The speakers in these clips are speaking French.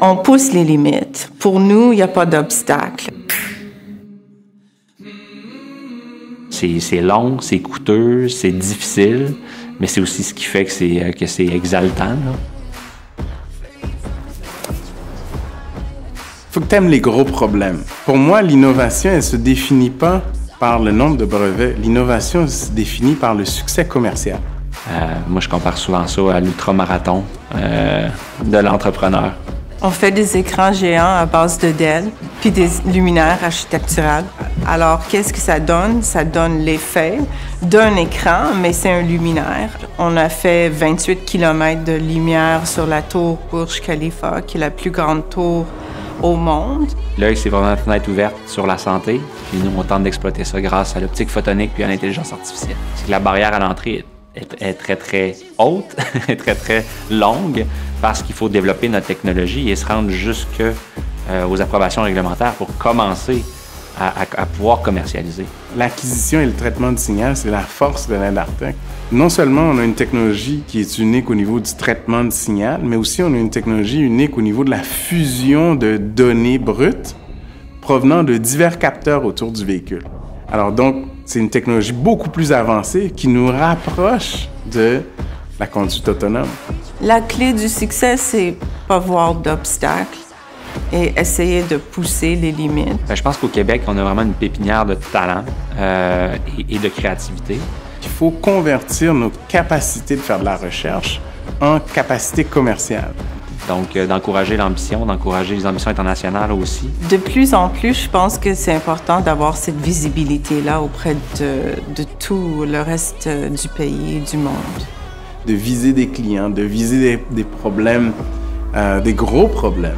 On pousse les limites. Pour nous, il n'y a pas d'obstacle. C'est long, c'est coûteux, c'est difficile, mais c'est aussi ce qui fait que c'est exaltant, là. Faut que tu aimes les gros problèmes. Pour moi, l'innovation, elle se définit pas par le nombre de brevets. L'innovation se définit par le succès commercial. Moi, je compare souvent ça à l'ultramarathon de l'entrepreneur. On fait des écrans géants à base de Dell, puis des luminaires architecturales. Alors, qu'est-ce que ça donne? Ça donne l'effet d'un écran, mais c'est un luminaire. On a fait 28 km de lumière sur la tour Burj Khalifa, qui est la plus grande tour au monde. L'œil, c'est vraiment une fenêtre ouverte sur la santé. Puis nous, on tente d'exploiter ça grâce à l'optique photonique puis à l'intelligence artificielle. C'est que la barrière à l'entrée est très, très haute, est très, très longue, parce qu'il faut développer notre technologie et se rendre jusqu'aux approbations réglementaires pour commencer à pouvoir commercialiser. L'acquisition et le traitement du signal, c'est la force de l'Indartech. Non seulement on a une technologie qui est unique au niveau du traitement du signal, mais aussi on a une technologie unique au niveau de la fusion de données brutes provenant de divers capteurs autour du véhicule. Alors donc, c'est une technologie beaucoup plus avancée qui nous rapproche de la conduite autonome. La clé du succès, c'est pas voir d'obstacles et essayer de pousser les limites. Je pense qu'au Québec, on a vraiment une pépinière de talent et de créativité. Il faut convertir nos capacités de faire de la recherche en capacités commerciales. Donc, d'encourager l'ambition, d'encourager les ambitions internationales aussi. De plus en plus, je pense que c'est important d'avoir cette visibilité-là auprès de tout le reste du pays et du monde. De viser des clients, de viser des problèmes, des gros problèmes.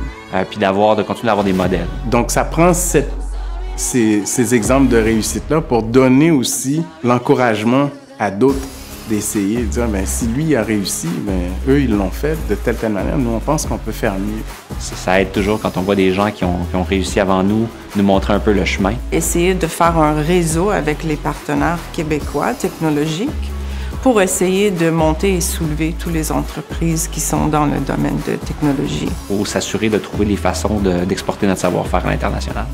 Puis de continuer d'avoir des modèles. Donc, ça prend ces exemples de réussite-là pour donner aussi l'encouragement à d'autres d'essayer, de dire, si lui a réussi, eux, ils l'ont fait de telle manière. Nous, on pense qu'on peut faire mieux. Ça aide toujours quand on voit des gens qui ont réussi avant nous montrer un peu le chemin. Essayer de faire un réseau avec les partenaires québécois technologiques pour essayer de monter et soulever toutes les entreprises qui sont dans le domaine de technologie. Ou s'assurer de trouver des façons d'exporter notre savoir-faire à l'international.